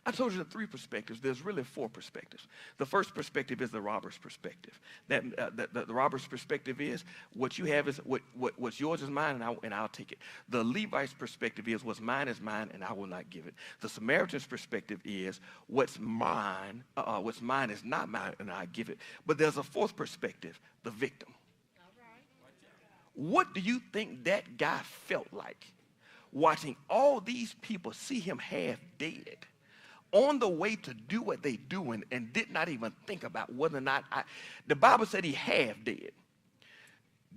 I told you the three perspectives. There's really four perspectives. The first perspective is the robber's perspective. The robber's perspective is what you have is what's yours is mine, and I'll take it. The Levite's perspective is what's mine is mine, and I will not give it. The Samaritan's perspective is what's mine is not mine, and I give it. But there's a fourth perspective, the victim. What do you think that guy felt like watching all these people see him half dead, on the way to do what they doing, and did not even think about whether or not the Bible said he half dead.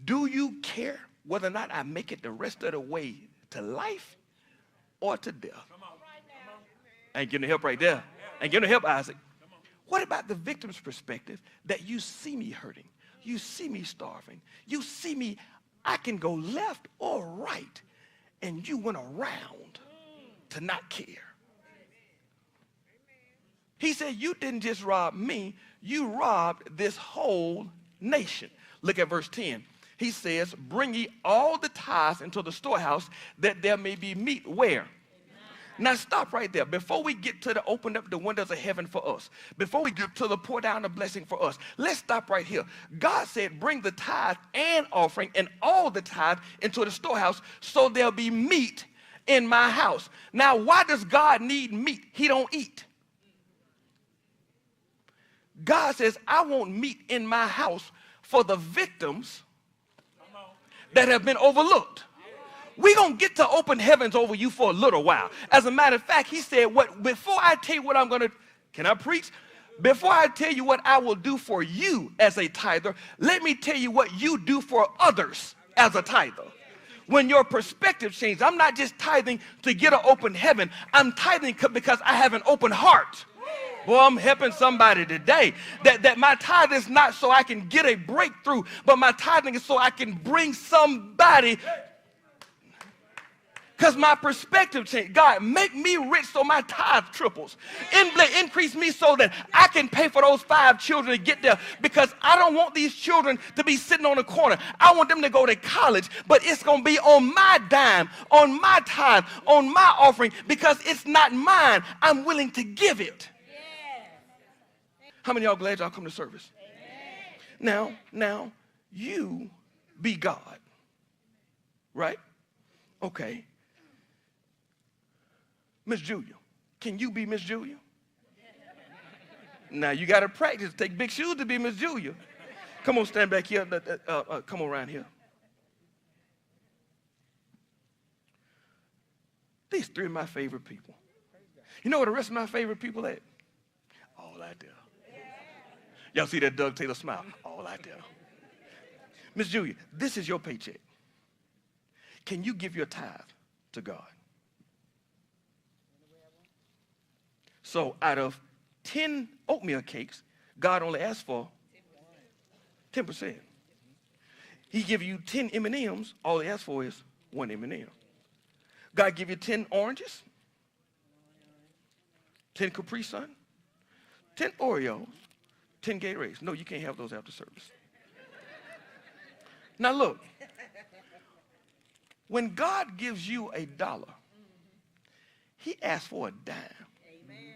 Do you care whether or not I make it the rest of the way to life or to death? Ain't getting no help right there. Ain't getting no help, Isaac. What about the victim's perspective that you see me hurting? You see me starving. You see me, I can go left or right, and you went around to not care. He said, you didn't just rob me, you robbed this whole nation. Look at verse 10. He says, bring ye all the tithes into the storehouse, that there may be meat. Where? Now stop right there. Before we get to the open up the windows of heaven for us, before we get to the pour down the blessing for us, let's stop right here. God said, bring the tithe and offering and all the tithe into the storehouse, so there'll be meat in my house. Now, why does God need meat? He don't eat. God says, I want meat in my house for the victims that have been overlooked. We're going to get to open heavens over you for a little while. As a matter of fact, he said, before I tell you what I'm going to, can I preach? Before I tell you what I will do for you as a tither, let me tell you what you do for others as a tither. When your perspective changes, I'm not just tithing to get an open heaven. I'm tithing because I have an open heart. Boy, I'm helping somebody today. That my tithe is not so I can get a breakthrough, but my tithing is so I can bring somebody. Because my perspective changed. God, make me rich so my tithe triples. Increase me so that I can pay for those 5 children to get there. Because I don't want these children to be sitting on the corner. I want them to go to college. But it's going to be on my dime, on my tithe, on my offering. Because it's not mine. I'm willing to give it. How many of y'all glad y'all come to service? Now, you be God. Right? Okay. Miss Julia, can you be Miss Julia? Now, you got to practice. Take big shoes to be Miss Julia. Come on, stand back here. Come on around here. These 3 of my favorite people. You know where the rest of my favorite people at? All out there. Y'all see that Doug Taylor smile? All out there. Miss Julia, this is your paycheck. Can you give your tithe to God? So out of 10 oatmeal cakes, God only asked for 10%. He give you 10 M&Ms, all he asked for is 1 M&M. God give you 10 oranges, 10 Capri Sun, 10 Oreos, 10 Gatorades. No, you can't have those after service. Now look, when God gives you $1, he asks for a dime. Amen.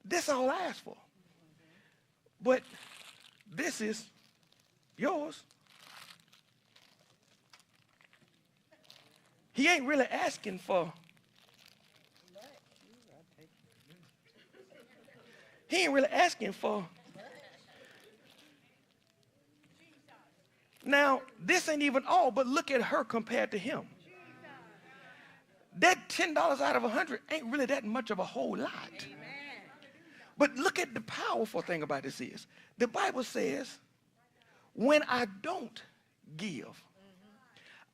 This is all I ask for. But this is yours. He ain't really asking for. He ain't really asking for. Now, this ain't even all, but look at her compared to him. That $10 out of 100 ain't really that much of a whole lot. But look at the powerful thing about this is, the Bible says, when I don't give,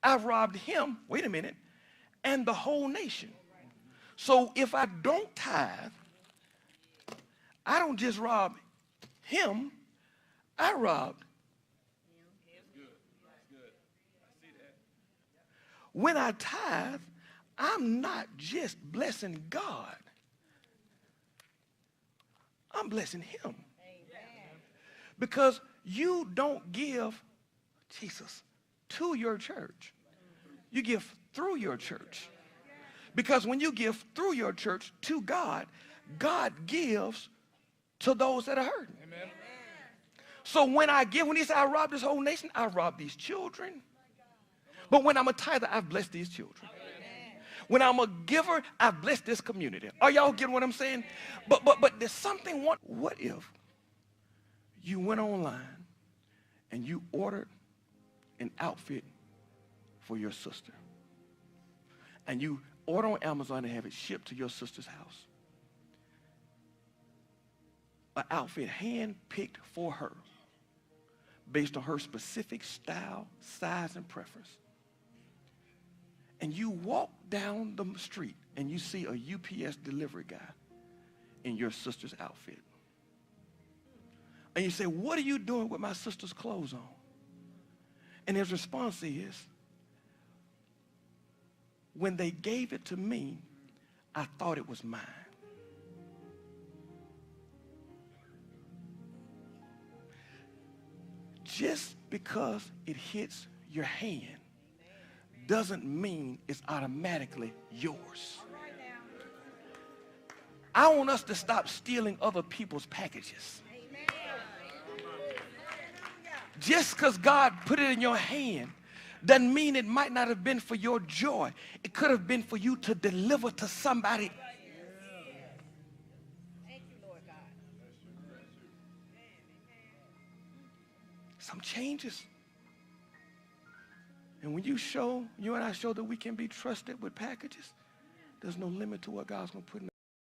I've robbed him, wait a minute, and the whole nation. So if I don't tithe, I don't just rob him, I robbed. When I tithe, I'm not just blessing God. I'm blessing him. Because you don't give, Jesus, to your church. You give through your church. Because when you give through your church to God, God gives to those that are hurting. Amen. So when I give, when he said, I rob this whole nation, I rob these children. But when I'm a tither, I've blessed these children. When I'm a giver, I've blessed this community. Are y'all getting what I'm saying? But there's something, what if you went online and you ordered an outfit for your sister, and you order on Amazon and have it shipped to your sister's house? An outfit hand-picked for her based on her specific style, size, and preference. And you walk down the street and you see a UPS delivery guy in your sister's outfit. And you say, what are you doing with my sister's clothes on? And his response is, when they gave it to me, I thought it was mine. Just because it hits your hand doesn't mean it's automatically yours. I want us to stop stealing other people's packages. Just because God put it in your hand doesn't mean it might not have been for your joy. It could have been for you to deliver to somebody. Some changes. And when you and I show that we can be trusted with packages, there's no limit to what God's going to put in